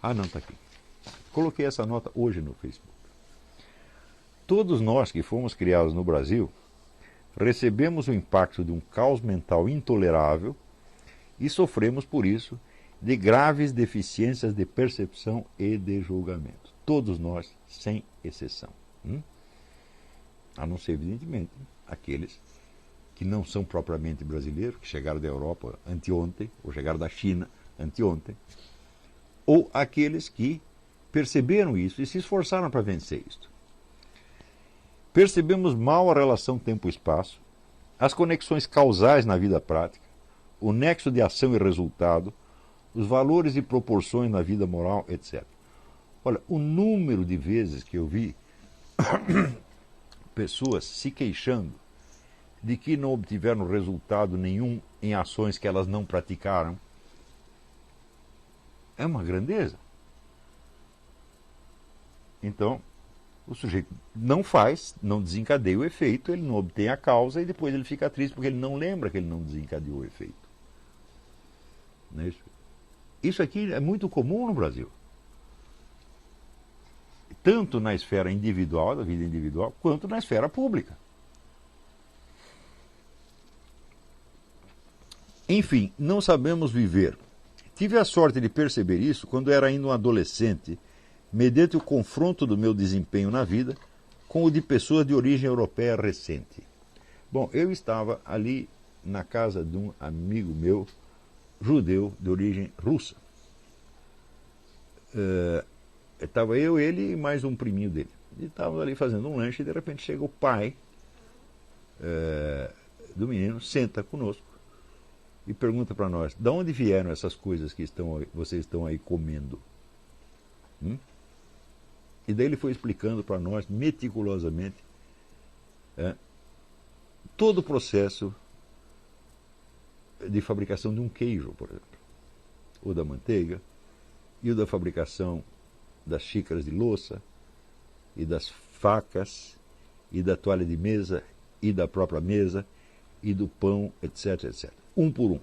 Ah, não, está aqui. Coloquei essa nota hoje no Facebook. Todos nós que fomos criados no Brasil recebemos o impacto de um caos mental intolerável e sofremos por isso de graves deficiências de percepção e de julgamento. Todos nós, sem exceção. A não ser, evidentemente, aqueles que não são propriamente brasileiros, que chegaram da Europa anteontem, ou chegaram da China anteontem, ou aqueles que perceberam isso e se esforçaram para vencer isso. Percebemos mal a relação tempo-espaço, as conexões causais na vida prática, o nexo de ação e resultado, os valores e proporções na vida moral, etc. Olha, o número de vezes que eu vi pessoas se queixando de que não obtiveram resultado nenhum em ações que elas não praticaram é uma grandeza. Então, o sujeito não faz, não desencadeia o efeito, ele não obtém a causa e depois ele fica triste porque ele não lembra que ele não desencadeou o efeito. Não é isso? Isso aqui é muito comum no Brasil. Tanto na esfera individual, da vida individual, quanto na esfera pública. Enfim, não sabemos viver. Tive a sorte de perceber isso quando era ainda um adolescente, mediante o confronto do meu desempenho na vida com o de pessoas de origem europeia recente. Bom, eu estava ali na casa de um amigo meu, judeu de origem russa. Estava eu, ele e mais um priminho dele. E estávamos ali fazendo um lanche e de repente chega o pai do menino, senta conosco e pergunta para nós: de onde vieram essas coisas que vocês estão aí comendo? E daí ele foi explicando para nós meticulosamente todo o processo de fabricação de um queijo, por exemplo, ou da manteiga, e o da fabricação das xícaras de louça, e das facas, e da toalha de mesa, e da própria mesa, e do pão, etc, etc. Um por um.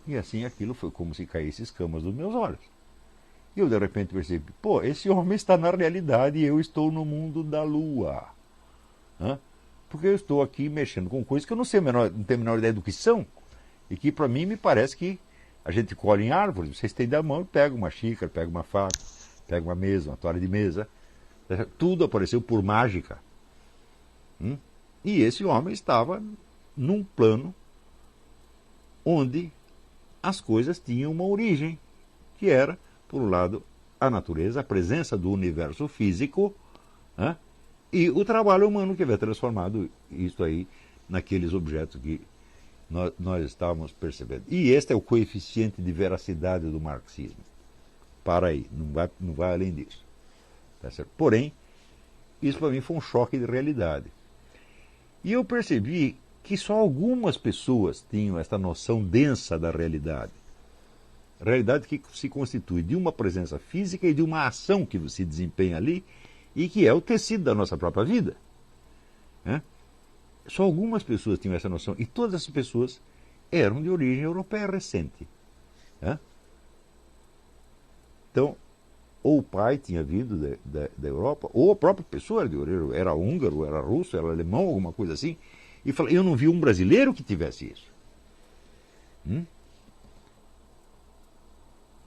E assim aquilo foi como se caísse escamas dos meus olhos. E eu de repente percebi, pô, esse homem está na realidade e eu estou no mundo da lua. Porque eu estou aqui mexendo com coisas que eu não tenho a menor ideia do que são, e que para mim me parece que a gente colhe em árvores, você estende a mão e pega uma xícara, pega uma faca, pega uma mesa, uma toalha de mesa, tudo apareceu por mágica. E esse homem estava num plano onde as coisas tinham uma origem, que era, por um lado, a natureza, a presença do universo físico, e o trabalho humano que havia transformado isso aí naqueles objetos que nós estávamos percebendo. E este é o coeficiente de veracidade do marxismo. Para aí, não vai além disso. Tá certo? Porém, isso para mim foi um choque de realidade. E eu percebi que só algumas pessoas tinham esta noção densa da realidade. Realidade que se constitui de uma presença física e de uma ação que se desempenha ali e que é o tecido da nossa própria vida. Só algumas pessoas tinham essa noção e todas essas pessoas eram de origem europeia recente. Então, ou o pai tinha vindo da Europa, ou a própria pessoa era húngaro, era russo, era alemão, alguma coisa assim, e falei, eu não vi um brasileiro que tivesse isso.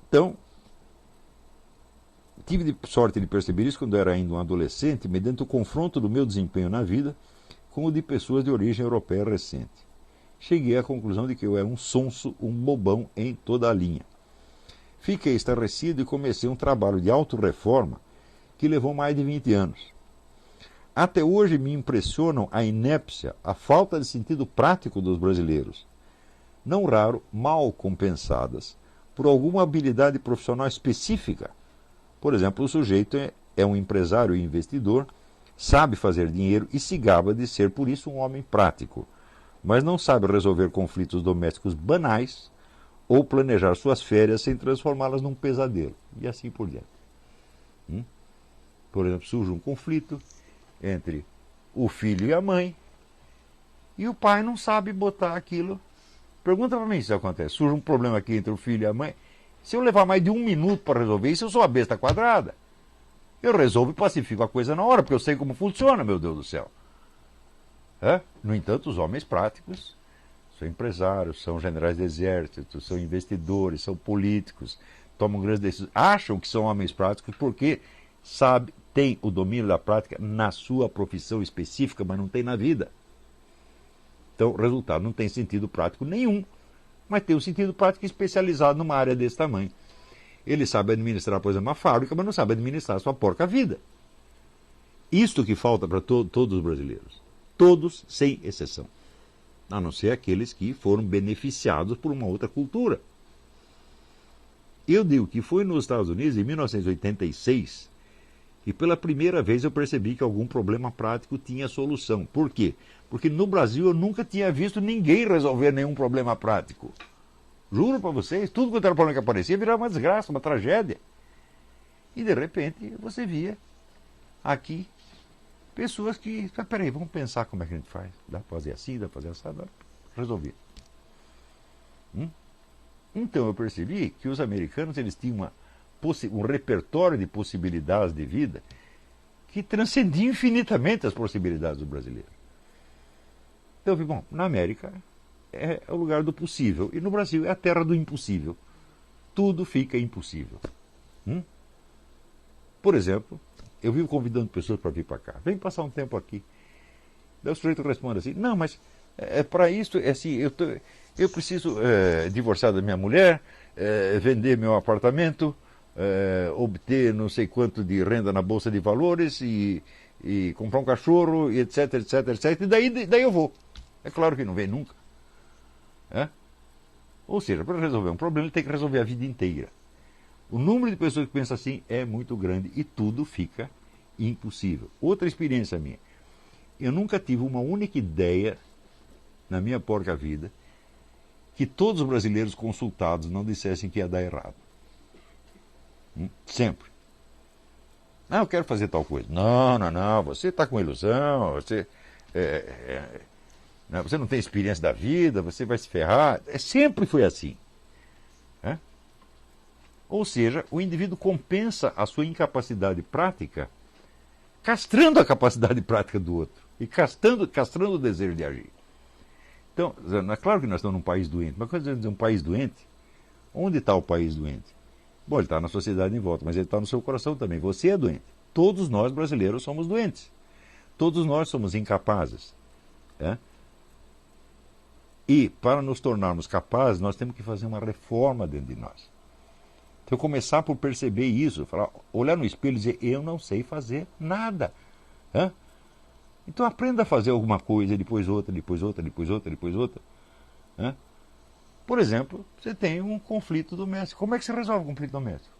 Então, tive sorte de perceber isso quando era ainda um adolescente, mediante o confronto do meu desempenho na vida com o de pessoas de origem europeia recente. Cheguei à conclusão de que eu era um sonso, um bobão em toda a linha. Fiquei estarrecido e comecei um trabalho de autorreforma que levou mais de 20 anos. Até hoje me impressionam a inépcia, a falta de sentido prático dos brasileiros, não raro mal compensadas por alguma habilidade profissional específica. Por exemplo, o sujeito é um empresário e investidor, sabe fazer dinheiro e se gaba de ser, por isso, um homem prático, mas não sabe resolver conflitos domésticos banais ou planejar suas férias sem transformá-las num pesadelo, e assim por diante. Por exemplo, surge um conflito entre o filho e a mãe, e o pai não sabe botar aquilo. Pergunta para mim se isso acontece. Surge um problema aqui entre o filho e a mãe, Se eu levar mais de 1 minuto para resolver isso, eu sou a besta quadrada. Eu resolvo e pacifico a coisa na hora, porque eu sei como funciona, meu Deus do céu. No entanto, os homens práticos são empresários, são generais de exército, são investidores, são políticos, tomam grandes decisões, acham que são homens práticos porque têm o domínio da prática na sua profissão específica, mas não tem na vida. Então, o resultado não tem sentido prático nenhum, mas tem um sentido prático especializado numa área desse tamanho. Ele sabe administrar, por exemplo, uma fábrica, mas não sabe administrar a sua porca vida. Isto que falta para todos os brasileiros. Todos, sem exceção. A não ser aqueles que foram beneficiados por uma outra cultura. Eu digo que foi nos Estados Unidos, em 1986, que pela primeira vez eu percebi que algum problema prático tinha solução. Por quê? Porque no Brasil eu nunca tinha visto ninguém resolver nenhum problema prático. Juro para vocês, tudo quanto era problema que aparecia virava uma desgraça, uma tragédia. E de repente você via aqui pessoas que, peraí, vamos pensar como é que a gente faz. Dá para fazer assim, dá para fazer assim, resolver. Então eu percebi que os americanos eles tinham um repertório de possibilidades de vida que transcendia infinitamente as possibilidades do brasileiro. Então eu vi, bom, na América é o lugar do possível e no Brasil é a terra do impossível. Tudo fica impossível. Por exemplo, eu vivo convidando pessoas para vir para cá. Vem passar um tempo aqui. Daí o sujeito responde assim, não, mas para isso, assim, eu preciso divorciar da minha mulher, vender meu apartamento, obter não sei quanto de renda na Bolsa de Valores e comprar um cachorro, e etc, etc, etc. E daí eu vou. É claro que não vem nunca. Ou seja, para resolver um problema, ele tem que resolver a vida inteira. O número de pessoas que pensam assim é muito grande e tudo fica impossível. Outra experiência minha. Eu nunca tive uma única ideia na minha porca vida que todos os brasileiros consultados não dissessem que ia dar errado. Sempre. Eu quero fazer tal coisa. Não, você está com ilusão, você não tem experiência da vida, você vai se ferrar. Sempre foi assim. Ou seja, o indivíduo compensa a sua incapacidade prática castrando a capacidade prática do outro e castrando o desejo de agir. Então, é claro que nós estamos num país doente, mas quando dizer um país doente, onde está o país doente? Bom, ele está na sociedade em volta, mas ele está no seu coração também. Você é doente. Todos nós brasileiros somos doentes. Todos nós somos incapazes. E para nos tornarmos capazes, nós temos que fazer uma reforma dentro de nós. Então, começar por perceber isso, olhar no espelho e dizer, eu não sei fazer nada. Então, aprenda a fazer alguma coisa, depois outra, depois outra, depois outra, depois outra. Por exemplo, você tem um conflito doméstico. Como é que você resolve um conflito doméstico?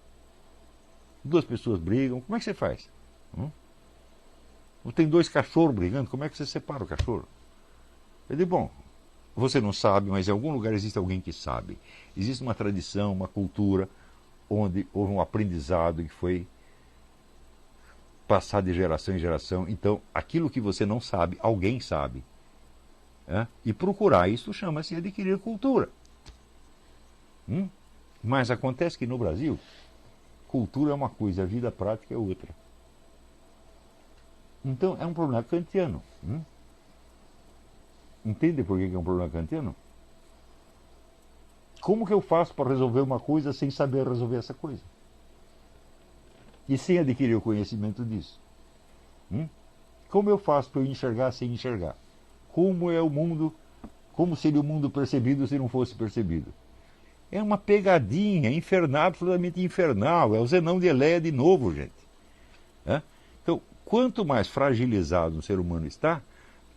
Duas pessoas brigam, como é que você faz? Ou tem dois cachorros brigando, como é que você separa o cachorro? Eu digo, bom, você não sabe, mas em algum lugar existe alguém que sabe. Existe uma tradição, uma cultura, onde houve um aprendizado que foi passado de geração em geração. Então, aquilo que você não sabe, alguém sabe. E procurar isso chama-se adquirir cultura. Mas acontece que no Brasil, cultura é uma coisa, a vida prática é outra. Então, é um problema kantiano. Entende por que é um problema kantiano? Como que eu faço para resolver uma coisa sem saber resolver essa coisa? E sem adquirir o conhecimento disso? Como eu faço para eu enxergar sem enxergar? Como é o mundo, como seria o mundo percebido se não fosse percebido? É uma pegadinha infernal, absolutamente infernal. É o Zenão de Eleia de novo, gente. Então, quanto mais fragilizado um ser humano está,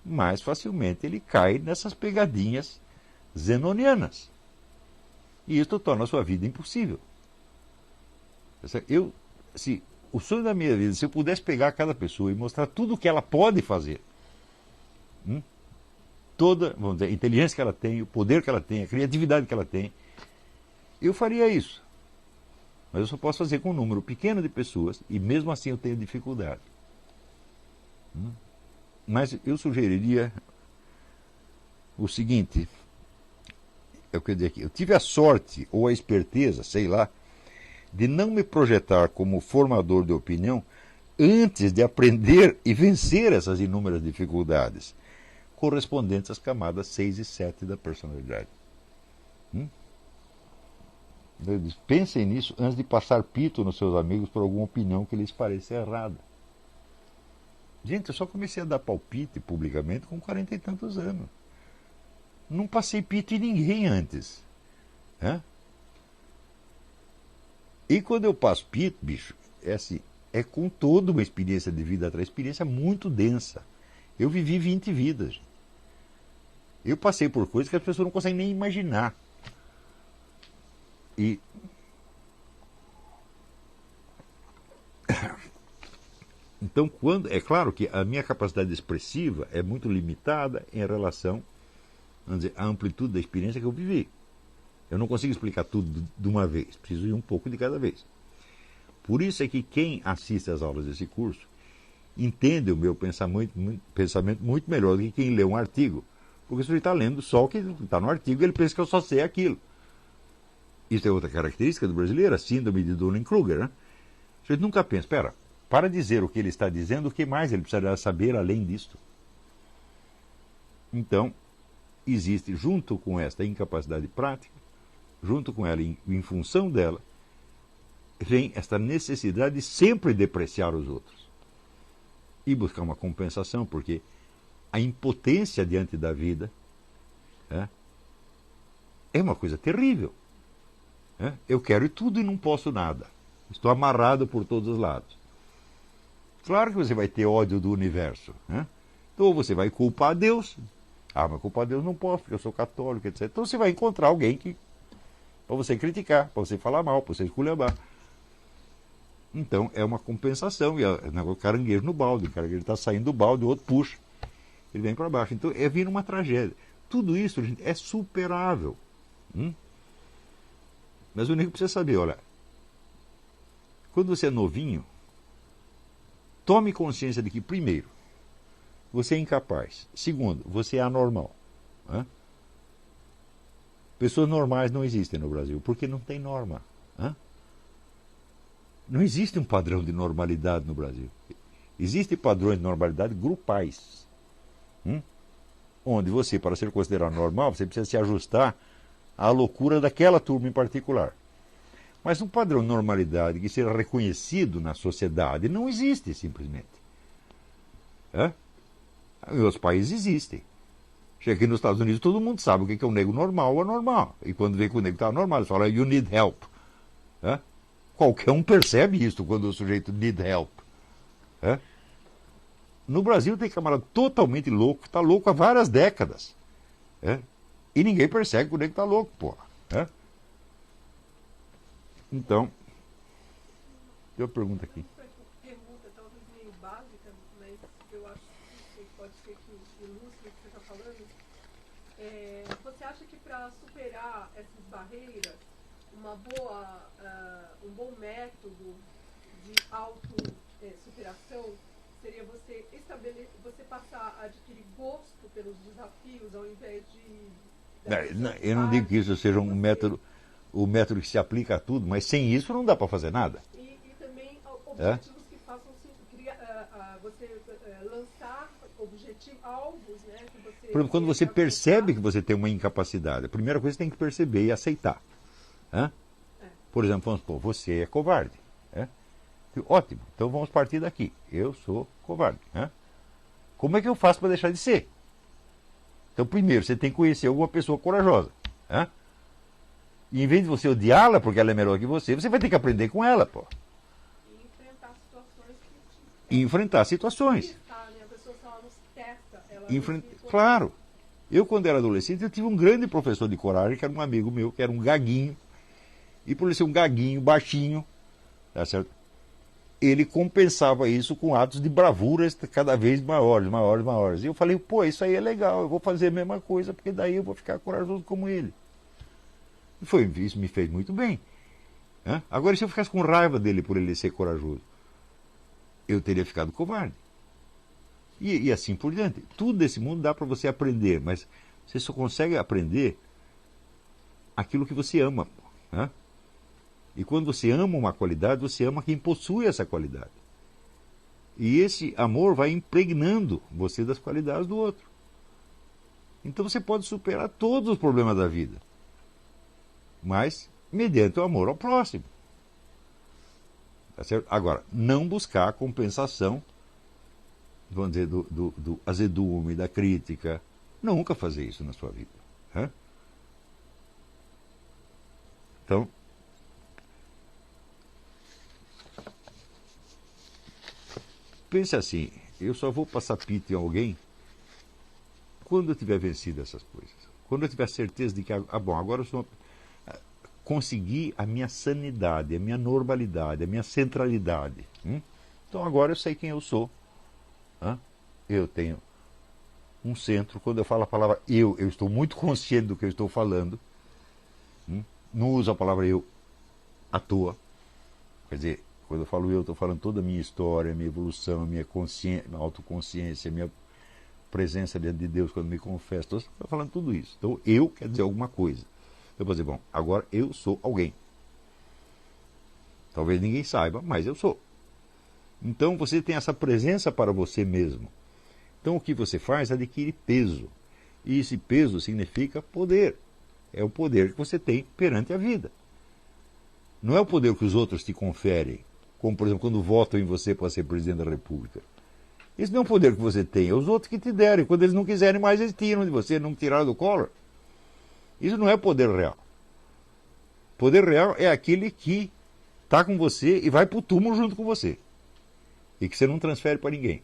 mais facilmente ele cai nessas pegadinhas zenonianas. E isso torna a sua vida impossível. O sonho da minha vida, se eu pudesse pegar cada pessoa e mostrar tudo o que ela pode fazer, toda, vamos dizer, a inteligência que ela tem, o poder que ela tem, a criatividade que ela tem, eu faria isso. Mas eu só posso fazer com um número pequeno de pessoas e mesmo assim eu tenho dificuldade. Mas eu sugeriria o seguinte: é o que eu digo aqui, eu tive a sorte ou a esperteza, sei lá, de não me projetar como formador de opinião antes de aprender e vencer essas inúmeras dificuldades correspondentes às camadas 6 e 7 da personalidade. Pensem nisso antes de passar pito nos seus amigos por alguma opinião que lhes pareça errada. Gente, eu só comecei a dar palpite publicamente com 40 e tantos anos. Não passei pito em ninguém antes. E quando eu passo pito, bicho, é assim, é com toda uma experiência de vida atrás, experiência muito densa. Eu vivi 20 vidas. Eu passei por coisas que as pessoas não conseguem nem imaginar. E então, é claro que a minha capacidade expressiva é muito limitada em relação, vamos dizer, à amplitude da experiência que eu vivi. Eu não consigo explicar tudo de uma vez, preciso ir um pouco de cada vez. Por isso é que quem assiste às aulas desse curso entende o meu pensamento muito melhor do que quem lê um artigo. Porque se ele está lendo só o que está no artigo, ele pensa que eu só sei aquilo. Isso é outra característica do brasileiro, a síndrome de Dunning-Kruger. Né? A gente nunca pensa, espera, para dizer o que ele está dizendo, o que mais ele precisaria saber além disto? Então, existe, junto com esta incapacidade prática, junto com ela, em função dela, vem esta necessidade de sempre depreciar os outros. E buscar uma compensação, porque a impotência diante da vida é uma coisa terrível. Eu quero tudo e não posso nada. Estou amarrado por todos os lados. Claro que você vai ter ódio do universo. Então você vai culpar Deus. Mas culpar Deus não posso, porque eu sou católico, etc. Então você vai encontrar alguém para você criticar, para você falar mal, para você esculhambar. Então é uma compensação. E o caranguejo no balde. O caranguejo está saindo do balde, o outro puxa. Ele vem para baixo. Então é vir uma tragédia. Tudo isso, gente, é superável. Mas o único que precisa saber, olha, quando você é novinho, tome consciência de que, primeiro, você é incapaz. Segundo, você é anormal. Pessoas normais não existem no Brasil, porque não tem norma. Não existe um padrão de normalidade no Brasil. Existem padrões de normalidade grupais. Onde você, para ser considerado normal, você precisa se ajustar à loucura daquela turma em particular. Mas um padrão de normalidade que seja reconhecido na sociedade não existe, simplesmente. Em outros países existem. Chega aqui nos Estados Unidos, todo mundo sabe o que é um nego normal ou anormal. E quando vê que o nego está normal, eles falam, you need help. Qualquer um percebe isso quando o sujeito need help. No Brasil tem camarada totalmente louco, está louco há várias décadas. E ninguém percebe que o nego está louco, porra. Então, tem uma pergunta aqui. Pergunta talvez meio básica, mas eu acho que pode ser que ilustre o que você está falando. Você acha que para superar essas barreiras, um bom método de auto-superação seria você passar a adquirir gosto pelos desafios ao invés de... Eu não digo que isso seja um método, o método que se aplica a tudo, mas sem isso não dá para fazer nada. E também objetivos que façam você lançar alvos, né? Que você, por exemplo, quando você percebe que você tem uma incapacidade, a primeira coisa que você tem que perceber e aceitar. Por exemplo, vamos supor, você é covarde. Ótimo, então vamos partir daqui. Eu sou covarde. Como é que eu faço para deixar de ser? Então, primeiro, você tem que conhecer alguma pessoa corajosa. E em vez de você odiá-la porque ela é melhor que você vai ter que aprender com ela, pô. E enfrentar situações enfrentar situações. A pessoa só nos testa. Claro. Eu, quando era adolescente, eu tive um grande professor de coragem, que era um amigo meu, que era um gaguinho. E por ele ser um gaguinho, baixinho, tá certo? Ele compensava isso com atos de bravuras cada vez maiores. E eu falei, pô, isso aí é legal, eu vou fazer a mesma coisa, porque daí eu vou ficar corajoso como ele. E isso me fez muito bem. Agora, se eu ficasse com raiva dele por ele ser corajoso, eu teria ficado covarde. E assim por diante. Tudo desse mundo dá para você aprender, mas você só consegue aprender aquilo que você ama. Né? E quando você ama uma qualidade, você ama quem possui essa qualidade. E esse amor vai impregnando você das qualidades do outro. Então você pode superar todos os problemas da vida, mas mediante o amor ao próximo. Tá certo? Agora, não buscar a compensação, vamos dizer, do azedume, da crítica. Nunca fazer isso na sua vida. Né? Então, pense assim, eu só vou passar pito em alguém quando eu tiver vencido essas coisas. Quando eu tiver certeza de que, agora eu consegui a minha sanidade, a minha normalidade, a minha centralidade. Então agora eu sei quem eu sou. Eu tenho um centro. Quando eu falo a palavra eu estou muito consciente do que eu estou falando. Não uso a palavra eu à toa. Quer dizer, quando eu falo eu, estou falando toda a minha história, a minha evolução, a minha autoconsciência, a minha presença diante de Deus quando me confesso. Estou falando tudo isso. Então eu quer dizer alguma coisa. Eu vou dizer, bom, agora eu sou alguém. Talvez ninguém saiba, mas eu sou. Então você tem essa presença para você mesmo. Então o que você faz adquire peso. E esse peso significa poder. É o poder que você tem perante a vida. Não é o poder que os outros te conferem, como por exemplo quando votam em você para ser presidente da República. Isso não é um poder que você tem, é os outros que te derem. Quando eles não quiserem mais, eles tiram de você, não tiraram do Collor. Isso não é poder real. Poder real é aquele que está com você e vai para o túmulo junto com você. E que você não transfere para ninguém.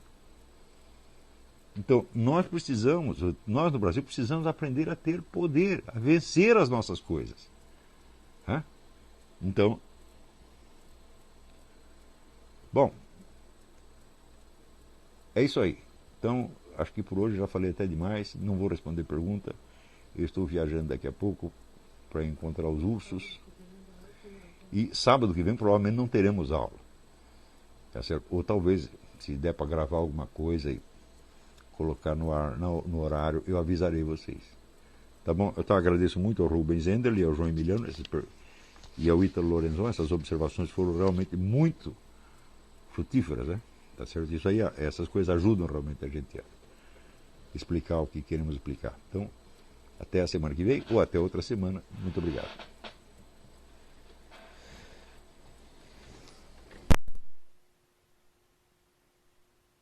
Então, nós no Brasil, precisamos aprender a ter poder, a vencer as nossas coisas. Então, bom, é isso aí. Então, acho que por hoje já falei até demais, não vou responder pergunta. Eu estou viajando daqui a pouco para encontrar os ursos. E sábado que vem provavelmente não teremos aula. Tá certo? Ou talvez, se der para gravar alguma coisa e colocar no ar, no horário, eu avisarei vocês. Tá bom? Eu agradeço muito ao Rubens Endel e ao João Emiliano e ao Ítalo Lorenzon. Essas observações foram realmente muito frutíferas, né? Tá certo? Isso aí, essas coisas ajudam realmente a gente a explicar o que queremos explicar. Então, até a semana que vem ou até outra semana. Muito obrigado.